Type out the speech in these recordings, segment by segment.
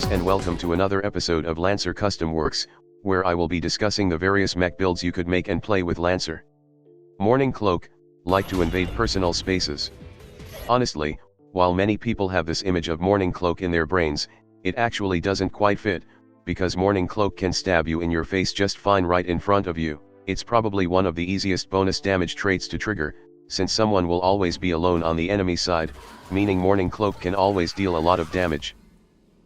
guys and welcome to another episode of Lancer Custom Werks, where I will be discussing the various mech builds you could make and play with Lancer. Mourning Cloak, like to invade personal spaces. Honestly, while many people have this image of Mourning Cloak in their brains, it actually doesn't quite fit, because Mourning Cloak can stab you in your face just fine right in front of you. It's probably one of the easiest bonus damage traits to trigger, since someone will always be alone on the enemy side, meaning Mourning Cloak can always deal a lot of damage.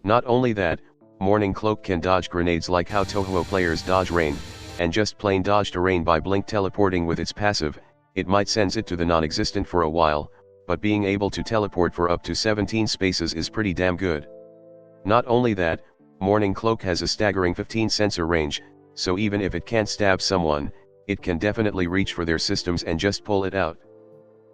Not only that, Mourning Cloak can dodge grenades like how Touhou players dodge rain, and just plain dodge to rain by blink teleporting with its passive. It might sends it to the non-existent for a while, but being able to teleport for up to 17 spaces is pretty damn good. Not only that, Mourning Cloak has a staggering 15 sensor range, so even if it can't stab someone, it can definitely reach for their systems and just pull it out.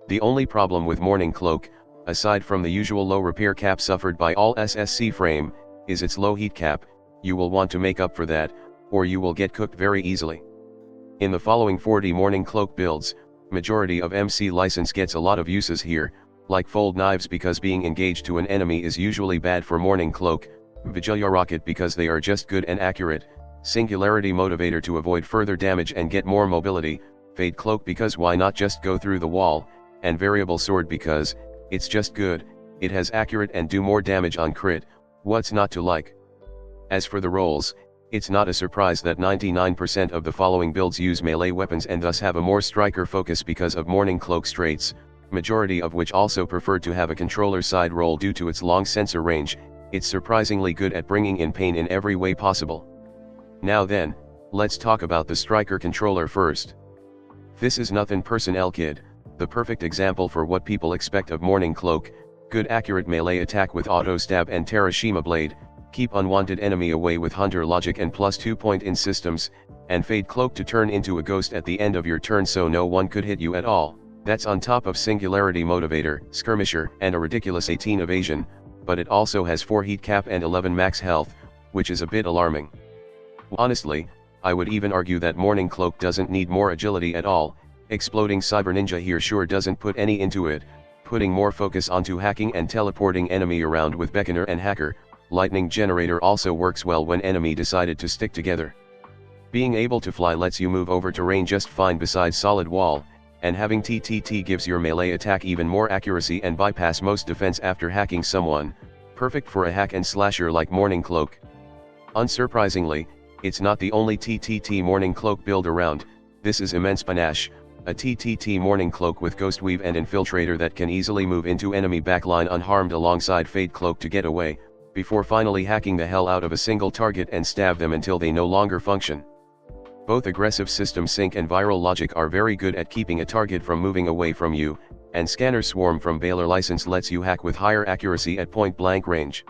The only problem with Mourning Cloak, aside from the usual low repair cap suffered by all SSC frame, is its low heat cap. You will want to make up for that, or you will get cooked very easily. In the following 40 Mourning Cloak builds, majority of MC license gets a lot of uses here, like fold knives because being engaged to an enemy is usually bad for Mourning Cloak, Vigilya Rocket because they are just good and accurate, Singularity Motivator to avoid further damage and get more mobility, Fade Cloak because why not just go through the wall, and Variable Sword because it's just good, it has accurate and do more damage on crit, what's not to like? As for the roles, it's not a surprise that 99% of the following builds use melee weapons and thus have a more striker focus because of Mourning Cloak's traits, majority of which also prefer to have a controller side role due to its long sensor range. It's surprisingly good at bringing in pain in every way possible. Now then, let's talk about the striker controller first. This is Nothin Personnel Kid, the perfect example for what people expect of Mourning Cloak: good accurate melee attack with auto stab and Terashima blade, keep unwanted enemy away with Hunter logic and +2 point in systems, and Fade Cloak to turn into a ghost at the end of your turn so no one could hit you at all. That's on top of Singularity Motivator, Skirmisher, and a ridiculous 18 evasion, but it also has 4 heat cap and 11 max health, which is a bit alarming. Honestly, I would even argue that Mourning Cloak doesn't need more agility at all. Exploding Cyberninja here sure doesn't put any into it, putting more focus onto hacking and teleporting enemy around with Beckoner and Hacker. Lightning Generator also works well when enemy decided to stick together. Being able to fly lets you move over terrain just fine beside solid wall, and having TTT gives your melee attack even more accuracy and bypass most defense after hacking someone, perfect for a hack and slasher like Mourning Cloak. Unsurprisingly, it's not the only TTT Mourning Cloak build around. This is Immense Panache, a TTT Mourning Cloak with Ghostweave and Infiltrator that can easily move into enemy backline unharmed alongside Fade Cloak to get away, before finally hacking the hell out of a single target and stab them until they no longer function. Both aggressive system sync and viral logic are very good at keeping a target from moving away from you, and Scanner Swarm from Baylor license lets you hack with higher accuracy at point blank range.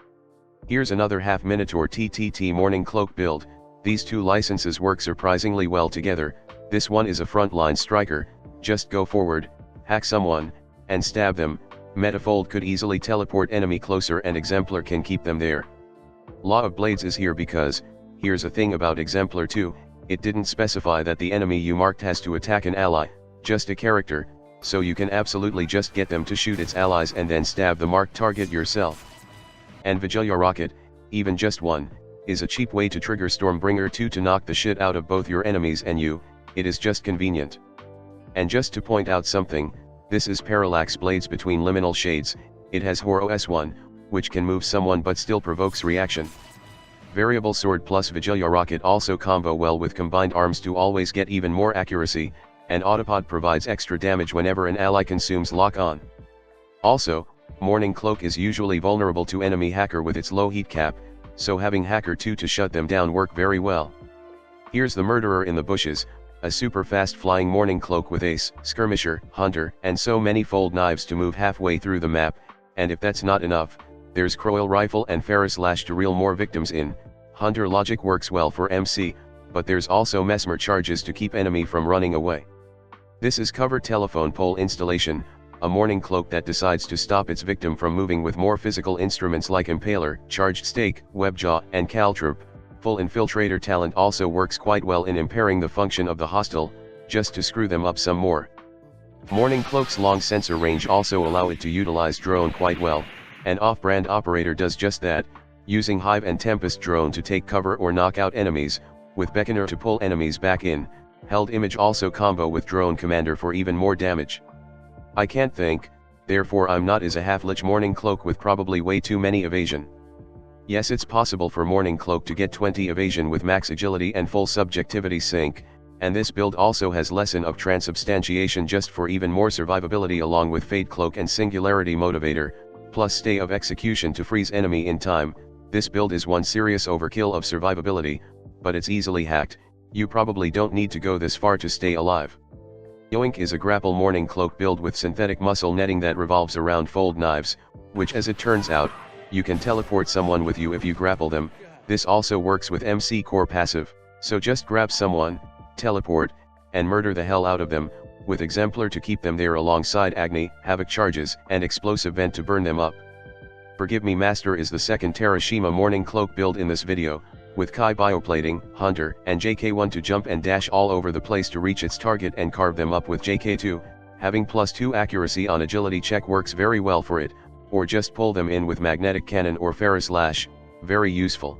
Here's another half Minotaur TTT Mourning Cloak build. These two licenses work surprisingly well together. This one is a frontline striker, just go forward, hack someone, and stab them. Metafold could easily teleport enemy closer and Exemplar can keep them there. Law of Blades is here because, here's a thing about Exemplar too, it didn't specify that the enemy you marked has to attack an ally, just a character, so you can absolutely just get them to shoot its allies and then stab the marked target yourself. And Vigilya Rocket, even just one, is a cheap way to trigger Stormbringer 2 to knock the shit out of both your enemies and you. It is just convenient. And just to point out something, this is Parallax blades between liminal shades. It has Horo S1, which can move someone but still provokes reaction. Variable Sword plus Vigilya Rocket also combo well with combined arms to always get even more accuracy, and Autopod provides extra damage whenever an ally consumes lock-on. Also, Mourning Cloak is usually vulnerable to enemy Hacker with its low heat cap, so having Hacker 2 to shut them down work very well. Here's the Murderer in the Bushes, a super fast flying Mourning Cloak with Ace, Skirmisher, Hunter, and so many fold knives to move halfway through the map, and if that's not enough, there's Kraul Rifle and Ferrous Lash to reel more victims in. Hunter logic works well for MC, but there's also Mesmer charges to keep enemy from running away. This is Cover Telephone Pole Installation, a Mourning Cloak that decides to stop its victim from moving with more physical instruments like Impaler, Charged Stake, Webjaw, and Caltroop. Full Infiltrator talent also works quite well in impairing the function of the hostile, just to screw them up some more. Mourning Cloak's long sensor range also allow it to utilize drone quite well, an off-brand operator does just that, using Hive and Tempest drone to take cover or knock out enemies, with Beckoner to pull enemies back in, held image also combo with drone commander for even more damage. I can't think, therefore I'm not is a half-lich Mourning Cloak with probably way too many evasion. Yes, it's possible for Mourning Cloak to get 20 evasion with max agility and full subjectivity sync, and this build also has lesson of transubstantiation just for even more survivability along with Fade Cloak and Singularity Motivator, plus Stay of Execution to freeze enemy in time. This build is one serious overkill of survivability, but it's easily hacked. You probably don't need to go this far to stay alive. Yoink is a grapple Mourning Cloak build with synthetic muscle netting that revolves around fold knives, which as it turns out, you can teleport someone with you if you grapple them. This also works with MC core passive, so just grab someone, teleport, and murder the hell out of them, with Exemplar to keep them there alongside Agni, Havoc charges, and Explosive Vent to burn them up. Forgive Me Master is the second Terashima Mourning Cloak build in this video, with Kai Bioplating, Hunter, and JK1 to jump and dash all over the place to reach its target and carve them up with JK2, having +2 accuracy on agility check works very well for it, or just pull them in with Magnetic Cannon or Ferrous Lash, very useful.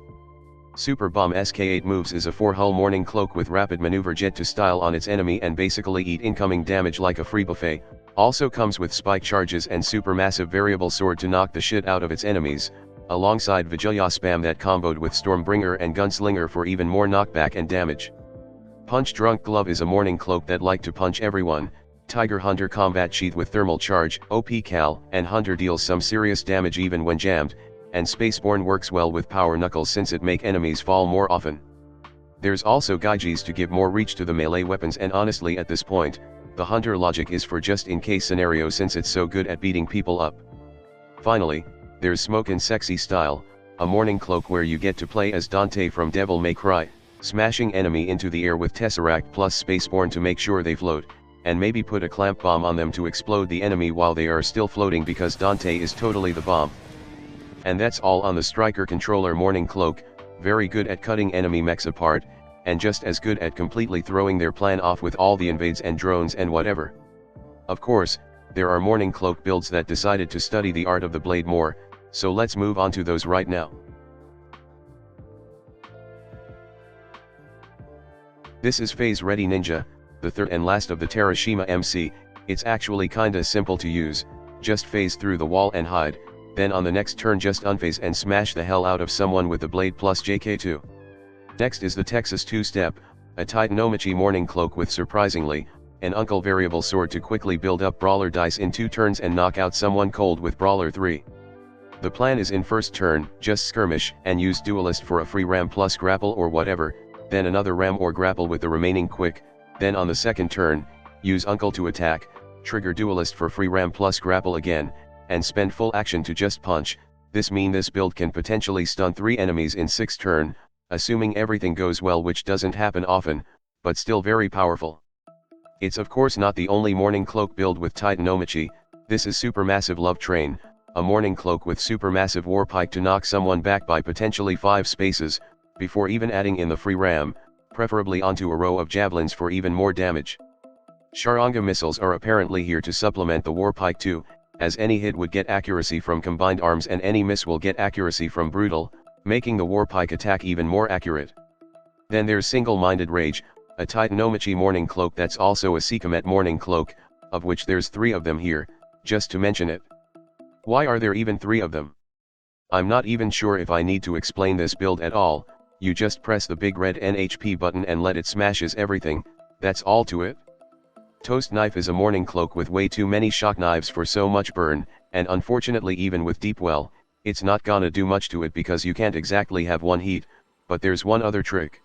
Super Bomb SK8 moves is a 4-hull Mourning Cloak with rapid maneuver jet to style on its enemy and basically eat incoming damage like a free buffet, also comes with spike charges and supermassive variable sword to knock the shit out of its enemies, alongside Vigilya spam that comboed with Stormbringer and Gunslinger for even more knockback and damage. Punch Drunk Glove is a Mourning Cloak that like to punch everyone. Tiger Hunter combat sheath with thermal charge, OP cal, and Hunter deals some serious damage even when jammed, and Spaceborne works well with Power Knuckles since it make enemies fall more often. There's also Gaijis to give more reach to the melee weapons, and honestly at this point, the Hunter logic is for just in case scenario since it's so good at beating people up. Finally, there's Smokin' Sexy Style, a Mourning Cloak where you get to play as Dante from Devil May Cry, smashing enemy into the air with Tesseract plus Spaceborne to make sure they float, and maybe put a clamp bomb on them to explode the enemy while they are still floating because Dante is totally the bomb. And that's all on the Striker Controller Mourning Cloak, very good at cutting enemy mechs apart, and just as good at completely throwing their plan off with all the invades and drones and whatever. Of course, there are Mourning Cloak builds that decided to study the art of the blade more, so let's move on to those right now. This is Phase Ready Ninja, the third and last of the Terashima MC. It's actually kinda simple to use, just phase through the wall and hide, then on the next turn just unphase and smash the hell out of someone with the blade plus JK2. Next is the Texas 2-step, a Titanomichi Mourning Cloak with surprisingly, an Uncle variable sword to quickly build up brawler dice in 2 turns and knock out someone cold with brawler 3. The plan is in first turn, just skirmish and use duelist for a free ram plus grapple or whatever, then another ram or grapple with the remaining quick, then on the second turn, use Uncle to attack, trigger duelist for free ram plus grapple again, and spend full action to just punch. This means this build can potentially stun 3 enemies in 6 turn, assuming everything goes well, which doesn't happen often, but still very powerful. It's of course not the only Mourning Cloak build with Titanomichi. This is Supermassive Love Train, a Mourning Cloak with Supermassive War Pike to knock someone back by potentially 5 spaces, before even adding in the free ram, preferably onto a row of javelins for even more damage. Charanga missiles are apparently here to supplement the War Pike too, as any hit would get accuracy from combined arms and any miss will get accuracy from brutal, making the War Pike attack even more accurate. Then there's Single-Minded Rage, a Titanomichi Mourning Cloak that's also a Seikomet Mourning Cloak, of which there's 3 of them here, just to mention it. Why are there even 3 of them? I'm not even sure if I need to explain this build at all. You just press the big red NHP button and let it smashes everything, that's all to it. Toast Knife is a Mourning Cloak with way too many shock knives for so much burn, and unfortunately even with deep well, it's not gonna do much to it because you can't exactly have one heat, but there's one other trick.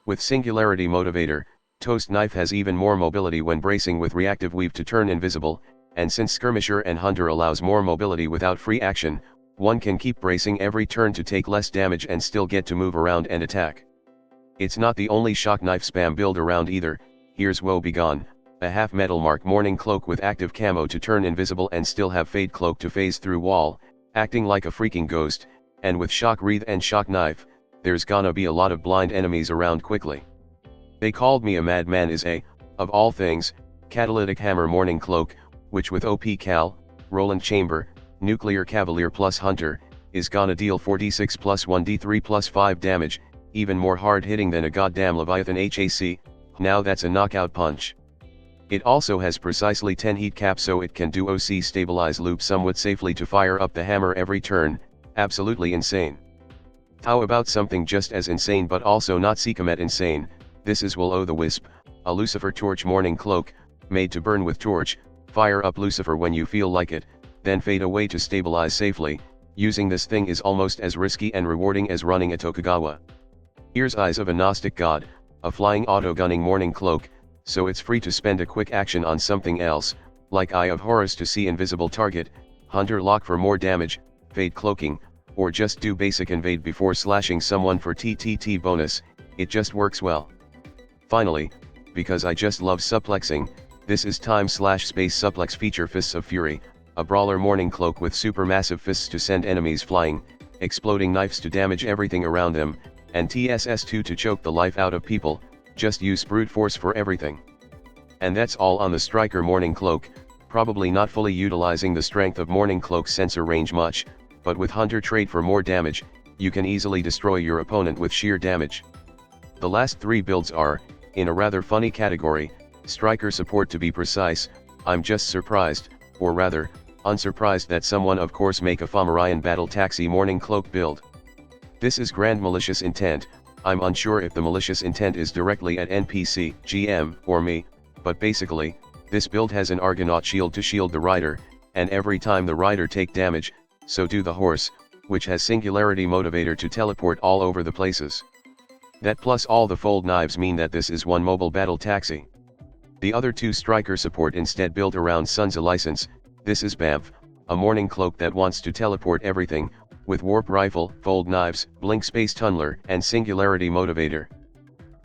With Singularity Motivator, Toast Knife has even more mobility when bracing with Reactive Weave to turn invisible, and since Skirmisher and Hunter allows more mobility without free action, one can keep bracing every turn to take less damage and still get to move around and attack. It's not the only shock knife spam build around either. Here's Woe Begone, a half metal mark Mourning Cloak with active camo to turn invisible and still have Fade Cloak to phase through wall, acting like a freaking ghost, and with Shock Wreath and Shock Knife, there's gonna be a lot of blind enemies around quickly. They Called Me a Madman is a, of all things, Catalytic Hammer Mourning Cloak, which with OP Cal, Roland Chamber, Nuclear Cavalier plus Hunter, is gonna deal 4d6 plus 1d3 plus 5 damage, even more hard hitting than a goddamn Leviathan HAC, now that's a knockout punch. It also has precisely 10 heat cap so it can do OC stabilize loop somewhat safely to fire up the hammer every turn, absolutely insane. How about something just as insane but also not Seekomet insane, this is Will-O-the-Wisp, a Lucifer Torch Mourning Cloak, made to burn with torch, fire up Lucifer when you feel like it, then fade away to stabilize safely. Using this thing is almost as risky and rewarding as running a Tokugawa. Ears Eyes of a Gnostic God, a flying auto-gunning Mourning Cloak, so it's free to spend a quick action on something else, like Eye of Horus to see invisible target, Hunter Lock for more damage, Fade Cloaking, or just do basic invade before slashing someone for TTT bonus, it just works well. Finally, because I just love suplexing, this is time/space suplex feature Fists of Fury, a brawler Mourning Cloak with supermassive fists to send enemies flying, exploding knives to damage everything around them, and TSS2 to choke the life out of people, just use brute force for everything. And that's all on the Striker Mourning Cloak, probably not fully utilizing the strength of Mourning Cloak's sensor range much, but with Hunter trait for more damage, you can easily destroy your opponent with sheer damage. The last three builds are, in a rather funny category, Striker support to be precise. I'm just surprised, or rather, unsurprised that someone of course make a Fomorian Battle Taxi Mourning Cloak build. This is grand malicious intent. I'm unsure if the malicious intent is directly at NPC, GM, or me, but basically, this build has an Argonaut shield to shield the rider, and every time the rider take damage, so do the horse, which has Singularity Motivator to teleport all over the places. That plus all the fold knives mean that this is one mobile battle taxi. The other two Striker support instead built around Sun's license. This is Bamf, a Mourning Cloak that wants to teleport everything, with Warp Rifle, Fold Knives, Blink Space Tunneler, and Singularity Motivator.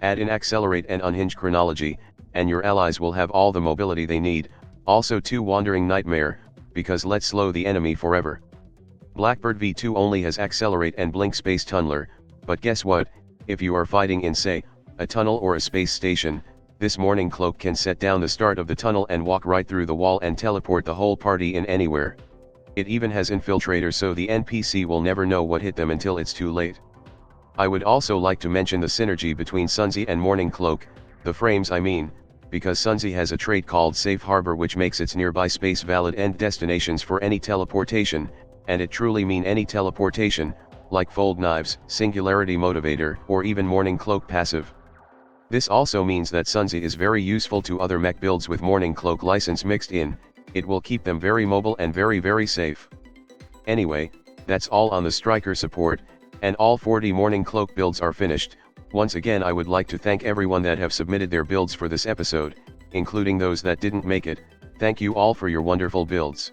Add in Accelerate and Unhinge Chronology, and your allies will have all the mobility they need, also 2 Wandering Nightmare, because let's slow the enemy forever. Blackbird V2 only has Accelerate and Blink Space Tunneler, but guess what, if you are fighting in say, a tunnel or a space station, this Mourning Cloak can set down the start of the tunnel and walk right through the wall and teleport the whole party in anywhere. It even has Infiltrator so the NPC will never know what hit them until it's too late. I would also like to mention the synergy between Sunzi and Mourning Cloak, the frames I mean, because Sunzi has a trait called Safe Harbor which makes its nearby space valid end destinations for any teleportation, and it truly mean any teleportation, like Fold Knives, Singularity Motivator, or even Mourning Cloak passive. This also means that Sunzi is very useful to other mech builds with Mourning Cloak license mixed in, it will keep them very mobile and very safe. Anyway, that's all on the Striker support, and all 40 Mourning Cloak builds are finished. Once again I would like to thank everyone that have submitted their builds for this episode, including those that didn't make it. Thank you all for your wonderful builds.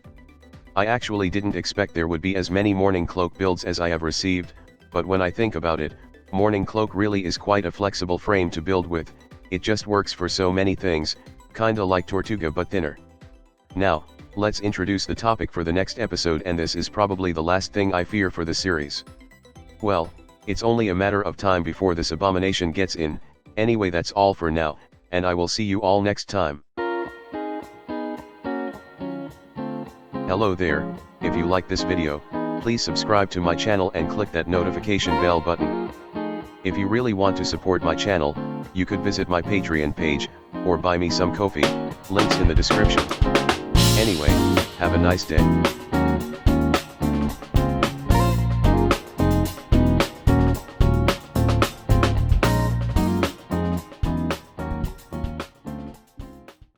I actually didn't expect there would be as many Mourning Cloak builds as I have received, but when I think about it, Mourning Cloak really is quite a flexible frame to build with, it just works for so many things, kinda like Tortuga but thinner. Now, let's introduce the topic for the next episode, and this is probably the last thing I fear for the series. Well, it's only a matter of time before this abomination gets in. Anyway, that's all for now, and I will see you all next time. Hello there, if you like this video, please subscribe to my channel and click that notification bell button. If you really want to support my channel, you could visit my Patreon page, or buy me some coffee, links in the description. Anyway, have a nice day.